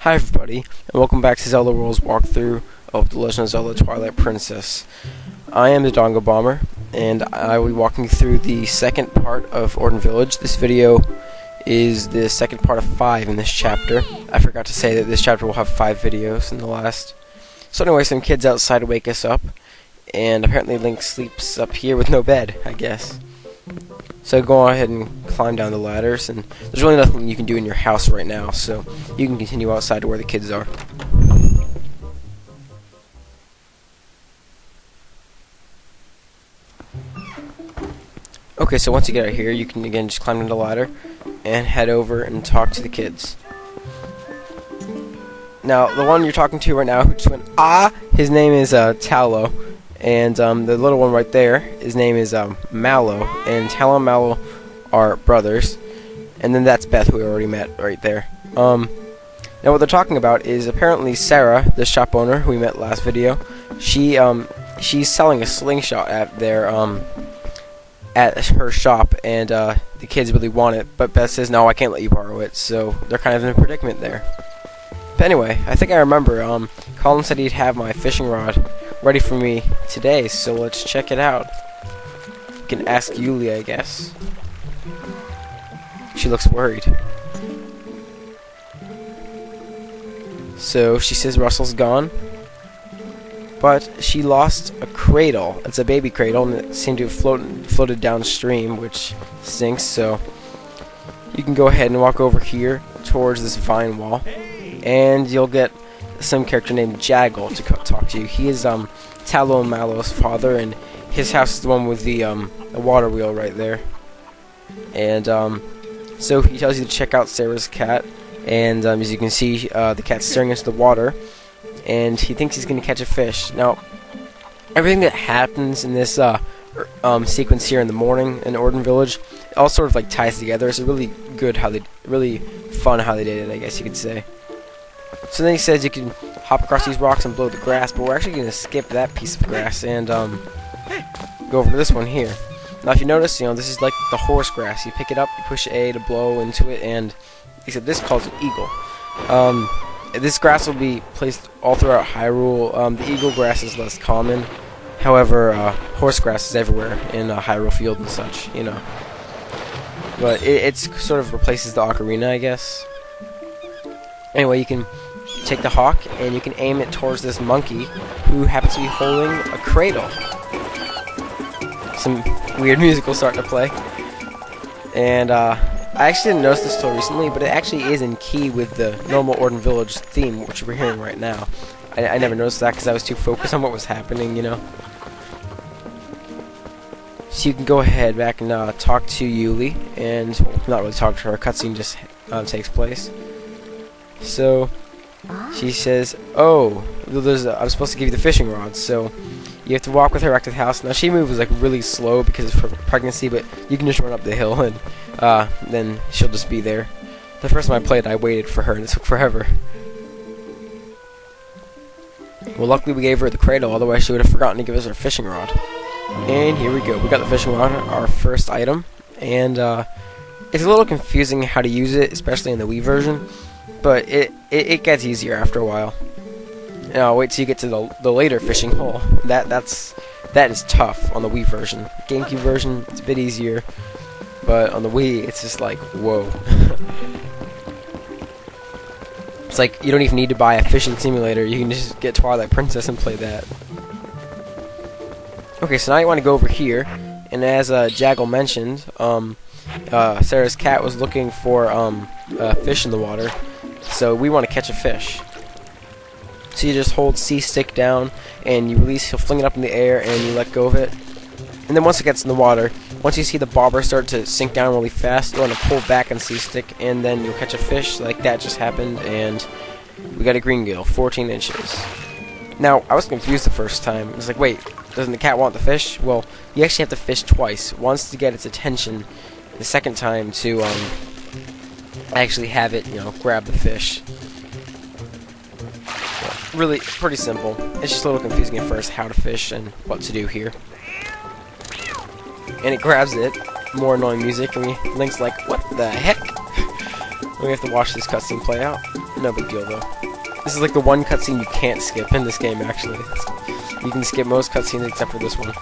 Hi everybody, and welcome back to Zelda World's walkthrough of The Legend of Zelda Twilight Princess. I am the Dongo Bomber, and I will be walking you through the second part of Ordon Village. This video is the second part of 5 in this chapter. I forgot to say that this chapter will have 5 videos in the last. So anyway, some kids outside wake us up, and apparently Link sleeps up here with no bed, I guess. So go ahead and climb down the ladders, and there's really nothing you can do in your house right now, so you can continue outside to where the kids are. Okay, so once you get out here, you can again just climb down the ladder and head over and talk to the kids. Now, the one you're talking to right now who just went, ah, his name is Tallow. And the little one right there, his name is Mallow, and Tallow and Mallow are brothers. And then that's Beth, who we already met right there. Now what they're talking about is apparently Sarah, the shop owner who we met last video. She's selling a slingshot at their at her shop, and the kids really want it. But Beth says, no, I can't let you borrow it. So they're kind of in a predicament there. But anyway, I think I remember. Colin said he'd have my fishing rod ready for me today, so let's check it out. You can ask Yulia, I guess. She looks worried. So she says Rusl's gone, but she lost a cradle. It's a baby cradle, and it seemed to have floated downstream, which stinks. So you can go ahead and walk over here towards this vine wall, and you'll get some character named Jaggle to talk to you. He is Tallow and Mallow's father, and his house is the one with the water wheel right there. And so he tells you to check out Sarah's cat, and as you can see, the cat's staring into the water, and he thinks he's going to catch a fish. Now, everything that happens in this sequence here in the morning in Ordon Village, it all sort of like ties together. It's really good really fun how they did it, I guess you could say. So then he says you can hop across these rocks and blow the grass, but we're actually going to skip that piece of grass and go over to this one here. Now if you notice, this is like the horse grass. You pick it up, you push A to blow into it, and except this calls it eagle. This grass will be placed all throughout Hyrule. The eagle grass is less common. However, horse grass is everywhere in Hyrule Field and such, But it sort of replaces the ocarina, I guess. Anyway, you can take the hawk and you can aim it towards this monkey who happens to be holding a cradle. Some weird music will start to play. And I actually didn't notice this till recently, but it actually is in key with the normal Ordon Village theme, which we're hearing right now. I never noticed that because I was too focused on what was happening, So you can go ahead back and talk to Yuli, and well, not really talk to her. A cutscene just takes place. So she says, "Oh, I'm supposed to give you the fishing rod." So you have to walk with her back to the house. Now she moves like really slow because of her pregnancy, but you can just run up the hill and then she'll just be there. The first time I played, I waited for her, and it took forever. Well, luckily we gave her the cradle, otherwise she would have forgotten to give us her fishing rod. And here we go. We got the fishing rod, our first item, and it's a little confusing how to use it, especially in the Wii version. But it gets easier after a while. Now wait till you get to the later fishing hole. That is tough on the Wii version. GameCube version, it's a bit easier, but on the Wii it's just like whoa. It's like you don't even need to buy a fishing simulator. You can just get Twilight Princess and play that. Okay, so now you want to go over here, and as Jaggle mentioned, Sarah's cat was looking for fish in the water. So we want to catch a fish. So you just hold C stick down and you release, he'll fling it up in the air and you let go of it. And then once it gets in the water, once you see the bobber start to sink down really fast, you want to pull back on C stick and then you'll catch a fish. Like that just happened, and we got a green gill, 14 inches. Now, I was confused the first time. It's like, wait, doesn't the cat want the fish? Well, you actually have to fish twice. Once to get its attention, the second time to actually have it, grab the fish. So, really, pretty simple. It's just a little confusing at first how to fish and what to do here. And it grabs it. More annoying music, and Link's like, what the heck? We have to watch this cutscene play out. No big deal though. This is like the one cutscene you can't skip in this game actually. You can skip most cutscenes except for this one.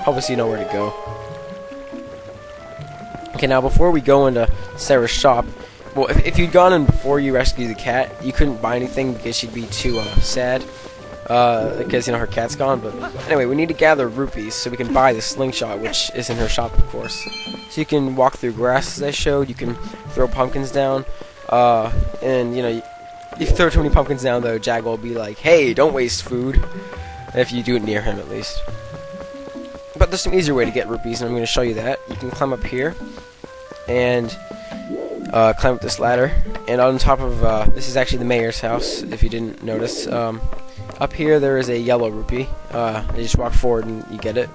Obviously you know where to go. Okay, now before we go into Sarah's shop, well, if you'd gone in before you rescued the cat, you couldn't buy anything because she'd be too sad. Because, you know, her cat's gone. But anyway, we need to gather rupees so we can buy the slingshot, which is in her shop, of course. So you can walk through grass, as I showed. You can throw pumpkins down. And, you know, if you throw too many pumpkins down, though, Jag will be like, hey, don't waste food. If you do it near him, at least. But there's some easier way to get rupees, and I'm going to show you that. You can climb up here and climb up this ladder. And on top of, this is actually the mayor's house, if you didn't notice. Up here, there is a yellow rupee. You just walk forward and you get it.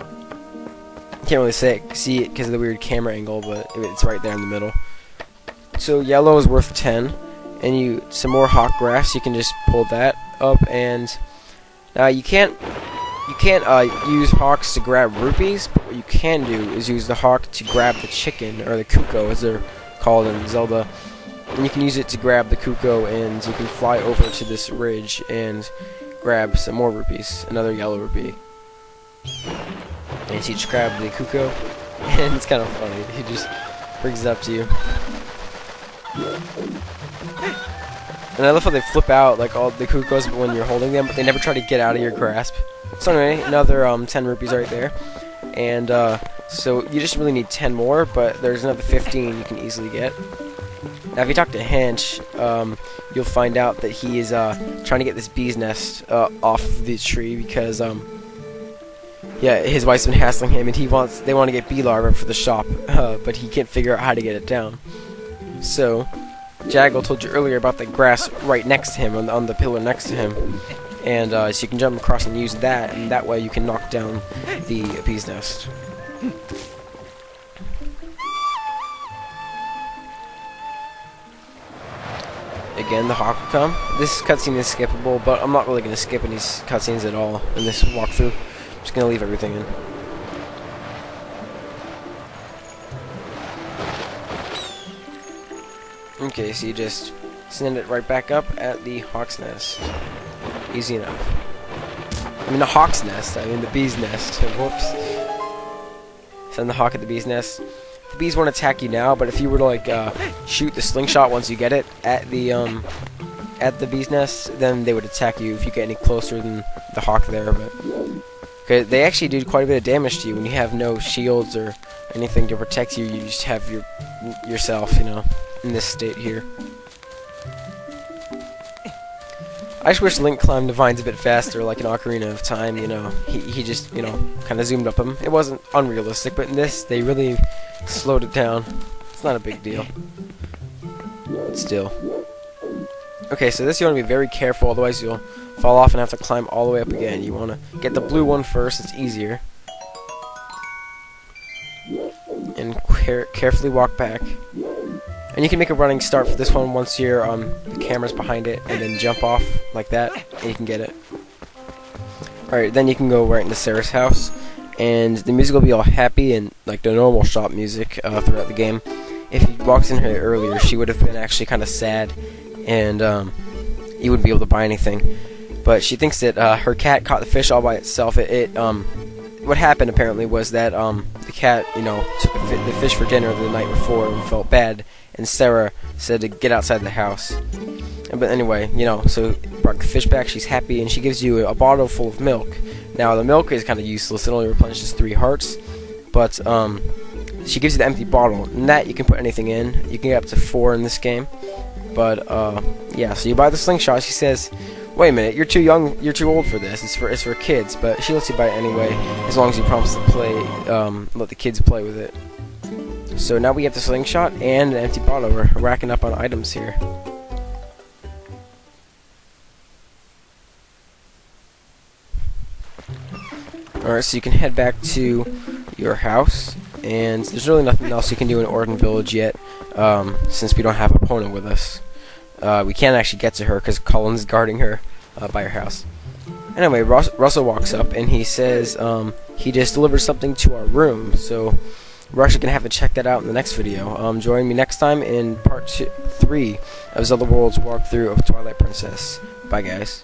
You can't really see it because of the weird camera angle, but it's right there in the middle. So yellow is worth 10, and some more hawk grass. You can just pull that up, and now you can't use hawks to grab rupees, but what you can do is use the hawk to grab the chicken, or the cuckoo as they're called in Zelda. And you can use it to grab the cuckoo, and you can fly over to this ridge and grab some more rupees, another yellow rupee. And so you just grab the cuckoo, and it's kind of funny. He just brings it up to you. And I love how they flip out like all the cuckoos when you're holding them, but they never try to get out of your grasp. So anyway, another 10 rupees right there. And so you just really need 10 more, but there's another 15 you can easily get. Now if you talk to Hench, you'll find out that he is trying to get this bee's nest off the tree because yeah, his wife's been hassling him, and they want to get bee larvae for the shop, but he can't figure out how to get it down. So Jaggle told you earlier about the grass right next to him, on the pillar next to him, and so you can jump across and use that, and that way you can knock down the bee's nest. Again, the hawk will come. This cutscene is skippable, but I'm not really going to skip any cutscenes at all in this walkthrough. I'm just going to leave everything in. Okay, so you just send it right back up at the hawk's nest. Easy enough. I mean the hawk's nest, I mean the bee's nest. Whoops. Send the hawk at the bee's nest. The bees won't attack you now, but if you were to like shoot the slingshot once you get it at the bee's nest, then they would attack you if you get any closer than the hawk there. But okay, they actually do quite a bit of damage to you when you have no shields or anything to protect you. You just have yourself, you know, in this state here. I just wish Link climbed the vines a bit faster, like in Ocarina of Time, you know. He just, you know, kind of zoomed up them. It wasn't unrealistic, but in this, they really slowed it down. It's not a big deal. But still. Okay, so this you want to be very careful, otherwise you'll fall off and have to climb all the way up again. You want to get the blue one first, it's easier. And carefully walk back. And you can make a running start for this one once the camera's behind it, and then jump off like that, and you can get it. Alright, then you can go right into Sarah's house, and the music will be all happy and like the normal shop music throughout the game. If you walked in here earlier, she would have been actually kind of sad, and you wouldn't be able to buy anything. But she thinks that her cat caught the fish all by itself. What happened apparently was that the cat, you know, took the fish for dinner the night before and felt bad, and Sarah said to get outside the house. But anyway, you know, so brought the fish back. She's happy, and she gives you a bottle full of milk. Now the milk is kind of useless; it only replenishes 3 hearts. But she gives you the empty bottle, and that you can put anything in. You can get up to 4 in this game. But yeah, so you buy the slingshot. She says, wait a minute, you're too young, you're too old for this, it's for kids, but she lets you buy it anyway, as long as you promise to play, let the kids play with it. So now we have the slingshot and an empty bottle. We're racking up on items here. Alright, so you can head back to your house, and there's really nothing else you can do in Ordon Village yet, since we don't have an opponent with us. We can't actually get to her because Cullen's guarding her by her house. Anyway, Rusl walks up and he says he just delivered something to our room. So we're actually going to have to check that out in the next video. Join me next time in part 3 of Zelda World's walkthrough of Twilight Princess. Bye, guys.